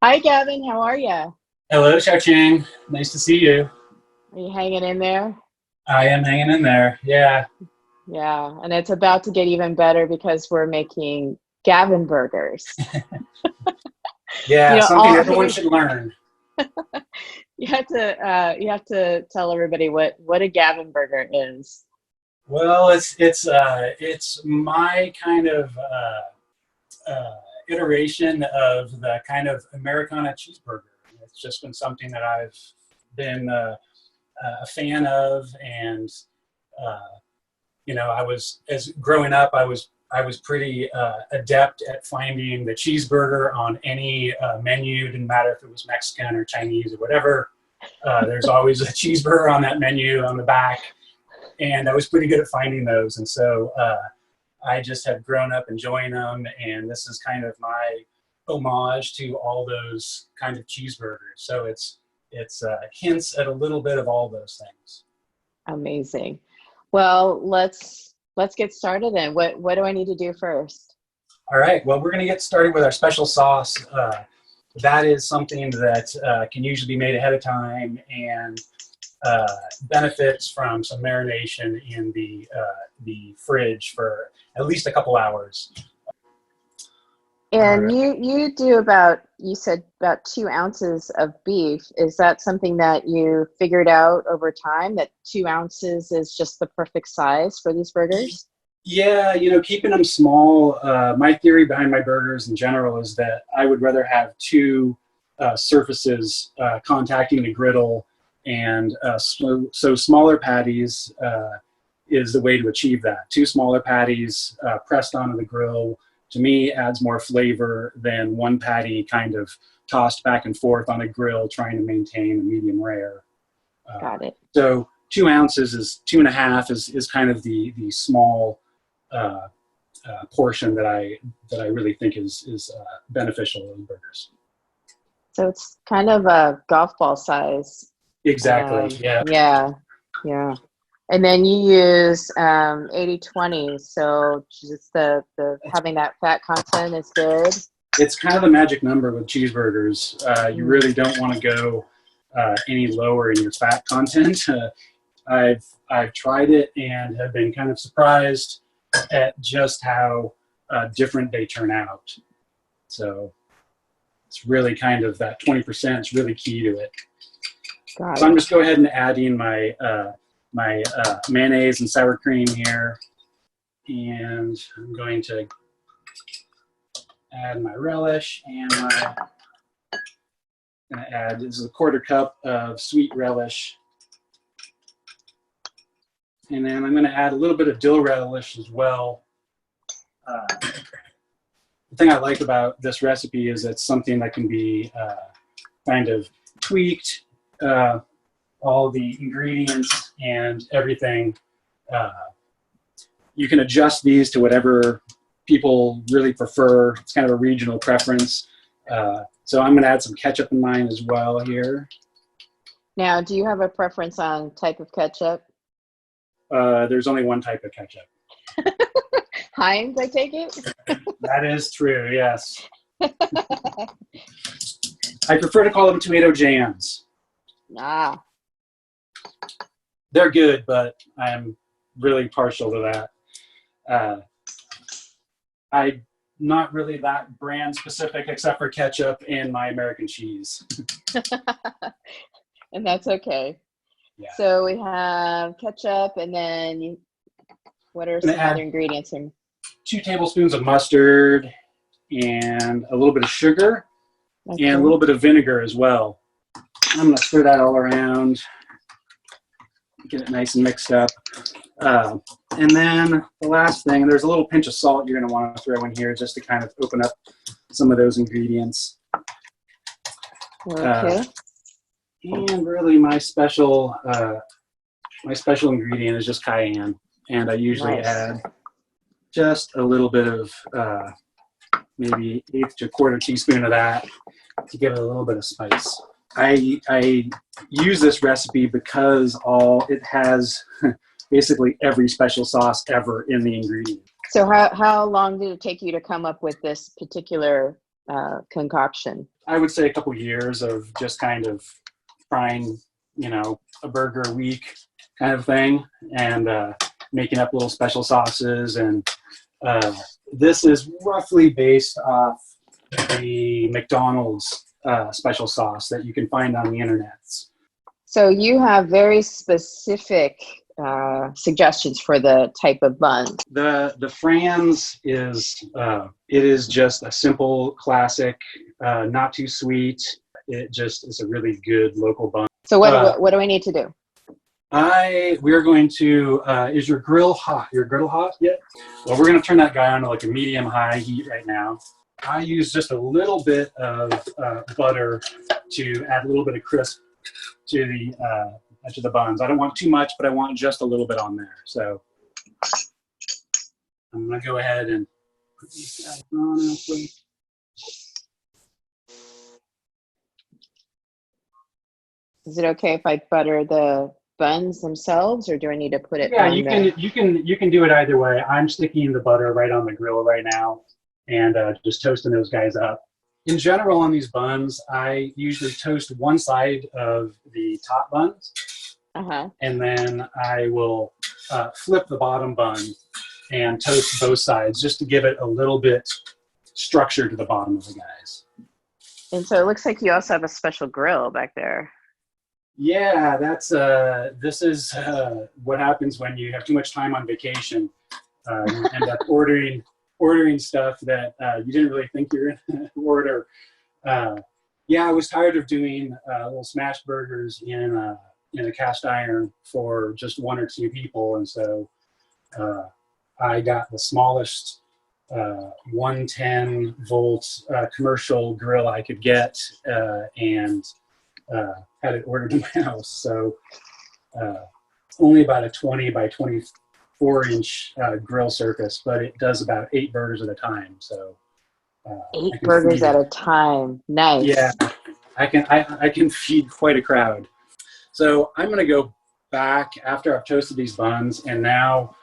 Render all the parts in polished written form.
Hi, Gavin. How are you? Are Hello, Hsiao-Ching. Nice to see you. you hanging in there? I am hanging in there. Yeah. Yeah, and it's about to get even better because we're making Gavin burgers. Yeah, something All everyone should learn. you have to tell everybody what a Gavin burger is. Well, it's my kind of iteration of the kind of Americana cheeseburger. It's just been something that I've been a fan of, and uh, I was as growing up, I was pretty adept at finding the cheeseburger on any menu. Didn't matter if it was Mexican or Chinese or whatever. There's always a cheeseburger on that menu on the back, and I was pretty good at finding those. And so I just have grown up enjoying them, and this is kind of my homage to all those kind of cheeseburgers. So it's hints at a little bit of all those things. Amazing. Well, let's get started then. What do I need to do first? All right. Well, we're going to get started with our special sauce. That is something that can usually be made ahead of time and benefits from some marination in the fridge for at least a couple hours. All And right. you do you said about 2 ounces of beef. Is that something that you figured out over time that 2 ounces is just the perfect size for these burgers? Yeah, keeping them small. My theory behind my burgers in general is that I would rather have two surfaces contacting the griddle, and so smaller patties is the way to achieve that. Two smaller patties pressed onto the grill, to me, adds more flavor than one patty kind of tossed back and forth on a grill trying to maintain a medium rare. Got it. So 2 ounces is 2.5 is kind of the small uh, portion that I really think is beneficial in burgers. So it's kind of a golf ball size. Exactly. Yeah. Yeah, yeah. And then you use 80/20, so just the having that fat content is good. It's kind of the magic number with cheeseburgers. You Mm, really don't want to go any lower in your fat content. I've tried it and have been kind of surprised at just how different they turn out. So it's really kind of that 20% is really key to it. got So I'm it. just go ahead and adding my mayonnaise and sour cream here, and I'm going to add my relish, and I'm going to add, this is a quarter cup of sweet relish, and then I'm going to add a little bit of dill relish as well. The thing I like about this recipe is it's something that can be kind of tweaked. All the ingredients and everything. Uh, you can adjust these to whatever people really prefer. It's kind of a regional preference. So I'm going to add some ketchup in mine as well here. Now, do you have a preference on type of ketchup? There's only one type of ketchup. Heinz, I take it? That is true, yes. I prefer to call them tomato jams. Ah, They're good, but I'm really partial to that. I'm not really that brand specific except for ketchup and my American cheese. and that's okay. Yeah. So we have ketchup, and then what are I'm going some to other add ingredients in? 2 tablespoons of mustard and a little bit of sugar and a Okay. little bit of vinegar as well. I'm going to stir that all around, get it nice and mixed up. And then the last thing, there's a little pinch of salt you're going to want to throw in here just to kind of open up some of those ingredients. Okay. And really my special ingredient is just cayenne. And I usually Nice. add just a little bit of maybe 1/8 to 1/4 teaspoon of that to give it a little bit of spice. I use this recipe because it has basically every special sauce ever in the ingredient. So how long did it take you to come up with this particular concoction? I would say a couple years of just kind of trying, a burger a week kind of thing, and making up little special sauces. And this is roughly based off the McDonald's special sauce that you can find on the internet. So you have very specific suggestions for the type of bun. The Franz is it is just a simple classic, not too sweet. It just is a really good local bun. So what do I need to do? We are going to, is your grill hot? Your griddle hot yet? Well, we're going to turn that guy on to like a medium high heat right now. I use just a little bit of butter to add a little bit of crisp to the buns. I don't want too much, but I want just a little bit on there. So I'm going to go ahead and put these guys on real quick. Is it okay if I butter the buns themselves, or do I need to put it? Yeah, you can do it either way. I'm sticking the butter right on the grill right now and just toasting those guys up. In general, on these buns, I usually toast one side of the top buns, and then I will flip the bottom bun and toast both sides just to give it a little bit structure to the bottom of the guys. And so it looks like you also have a special grill back there. Yeah, that's this is what happens when you have too much time on vacation. You end up ordering stuff that you didn't really think you were going to order. Yeah, I was tired of doing little smash burgers in a cast iron for just one or two people, and so I got the smallest 110 volt commercial grill I could get, and had it ordered to my house. So only about a 20 by 24 inch grill surface, but it does about 8 burgers at a time. So 8 burgers at a time. Nice. Yeah, I can feed quite a crowd. So I'm going to go back after I've toasted these buns, and now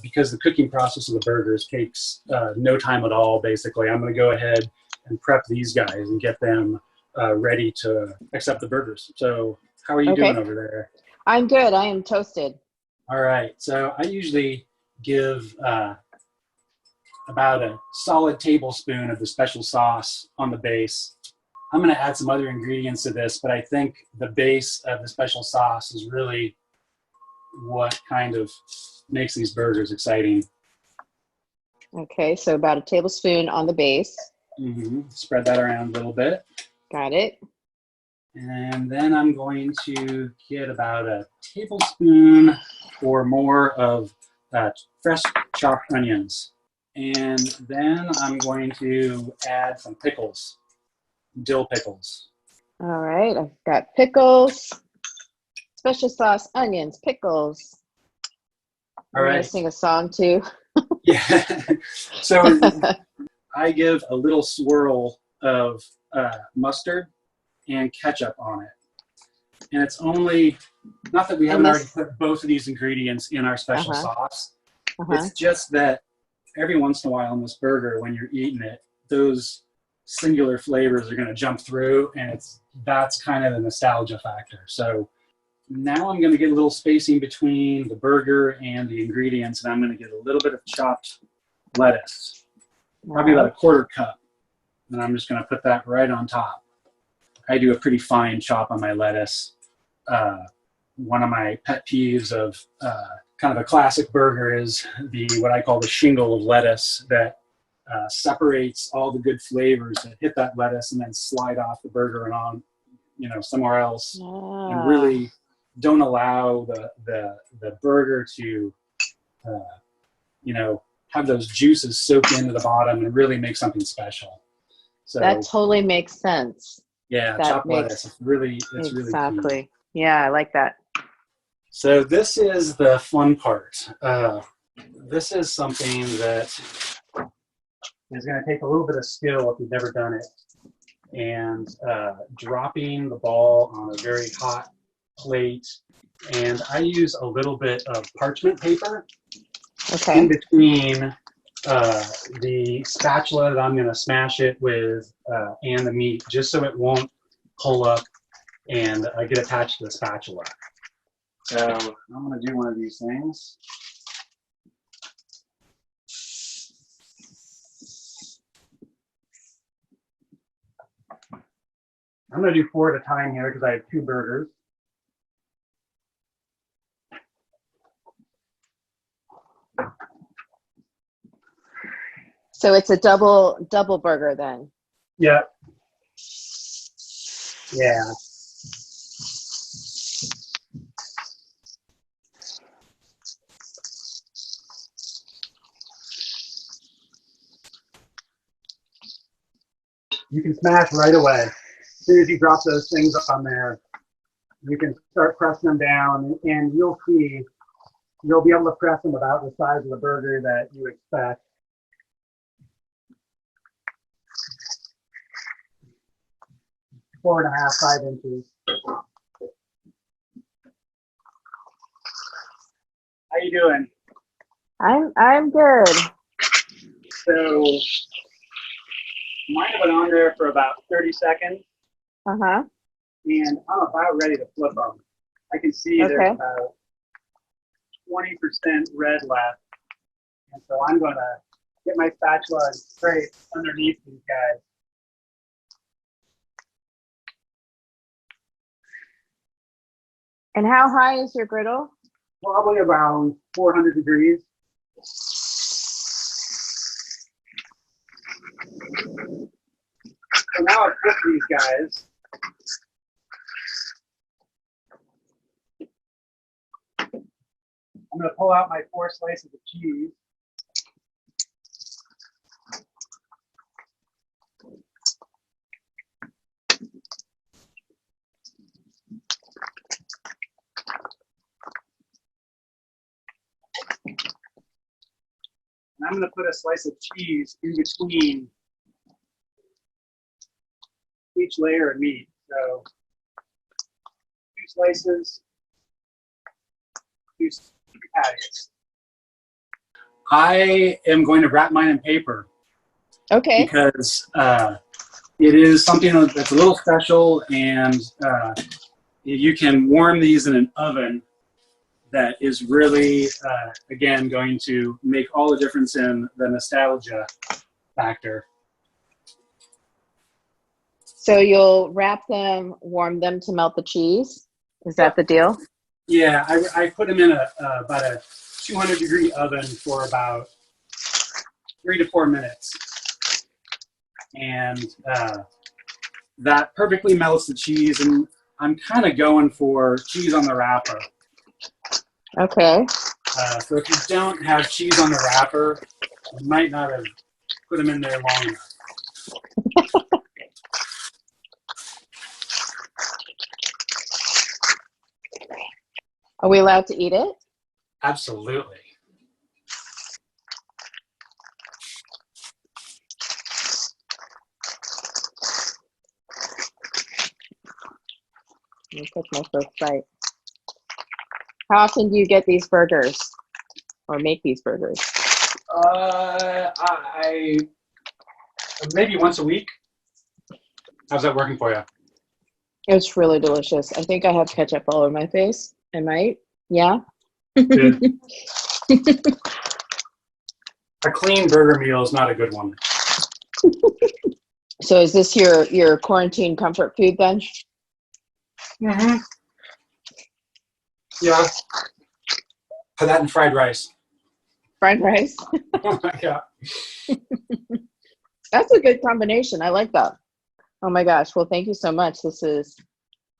because the cooking process of the burgers takes no time at all, basically, I'm going to go ahead and prep these guys and get them ready to accept the burgers. So how are you doing over there? I'm good. I am toasted. All right. So I usually give about a solid tablespoon of the special sauce on the base. I'm going to add some other ingredients to this, but I think the base of the special sauce is really what kind of makes these burgers exciting. Okay. So about a tablespoon on the base. Spread that around a little bit. Got it. And then I'm going to get about a tablespoon or more of fresh chopped onions. And then I'm going to add some pickles, dill pickles. All right. I've got pickles, special sauce, onions, pickles. All right. I'm going to sing a song too. Yeah. So I give a little swirl of mustard and ketchup on it. And it's only, not that we haven't already put both of these ingredients in our special sauce. It's just that every once in a while in this burger, when you're eating it, those singular flavors are going to jump through, and that's kind of the nostalgia factor. So now I'm going to get a little spacing between the burger and the ingredients, and I'm going to get a little bit of chopped lettuce, probably about a quarter cup. And I'm just going to put that right on top. I do a pretty fine chop on my lettuce. One of my pet peeves of kind of a classic burger is what I call the shingle of lettuce that separates all the good flavors that hit that lettuce and then slide off the burger and on, somewhere else, and really don't allow the burger to, have those juices soak into the bottom and really make something special. So that totally makes sense. Yeah, chopped lettuce. It's really exactly. Key. Yeah, I like that. So this is the fun part. This is something that is going to take a little bit of skill if you've never done it. And dropping the ball on a very hot plate. And I use a little bit of parchment paper in between the spatula that I'm going to smash it with and the meat, just so it won't pull up and get attached to the spatula. So I'm going to do one of these things. I'm going to do 4 at a time here because I have 2 burgers. So it's a double burger then. Yeah. Yeah. You can smash right away. As soon as you drop those things on there, you can start pressing them down, and you'll see, you'll be able to press them about the size of the burger that you expect. Four and a half, 5 inches. How you doing? I'm good. So mine went on there for about 30 seconds. Uh-huh. And I'm about ready to flip them. I can see there's about 20% red left. And so I'm going to get my spatula and scrape underneath these guys. And how high is your griddle? Probably around 400 degrees. So now I've flipped these guys. I'm going to pull out my 4 slices of cheese. And I'm going to put a slice of cheese in between each layer of meat. So 2 slices, 2 patties. I am going to wrap mine in paper. Okay. Because it is something that's a little special, and you can warm these in an oven that is really, again, going to make all the difference in the nostalgia factor. So you'll wrap them, warm them to melt the cheese? Is that the deal? Yeah, I put them in about a 200-degree oven for about 3 to 4 minutes. And that perfectly melts the cheese, and I'm kind of going for cheese on the wrapper. Okay. So if you don't have cheese on the wrapper, you might not have put them in there long enough. Are we allowed to eat it? Absolutely. Let me take my first bite. How often do you get these burgers or make these burgers? I maybe once a week. How's that working for you? It's really delicious. I think I have ketchup all over my face. I might. Yeah. Good. A clean burger meal is not a good one. So is this your quarantine comfort food then? Mm-hmm. Yeah. Put that in fried rice. Fried rice? Yeah. That's a good combination. I like that. Oh my gosh. Well, thank you so much. This is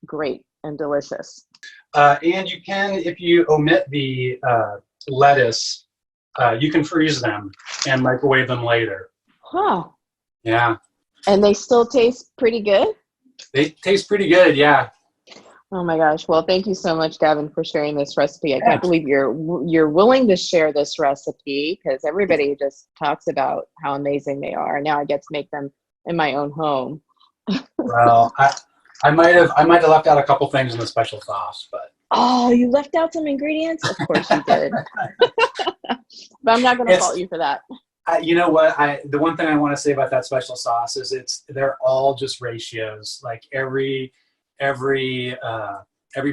great and delicious. And you can, if you omit the lettuce, you can freeze them and microwave them later. Huh. Yeah. And they still taste pretty good? They taste pretty good, yeah. Oh my gosh. Well, thank you so much, Gavin, for sharing this recipe. I can't believe you're willing to share this recipe, because everybody just talks about how amazing they are. And now I get to make them in my own home. Well, I might have left out a couple things in the special sauce, but oh, you left out some ingredients? Of course you did. But I'm not going to fault you for that. You know what? The one thing I want to say about that special sauce is they're all just ratios. Like every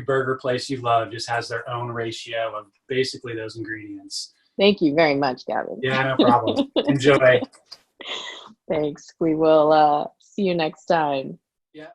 burger place you love just has their own ratio of basically those ingredients. Thank you very much, Gavin. Yeah, no problem. Enjoy. Thanks. We will see you next time. Yeah.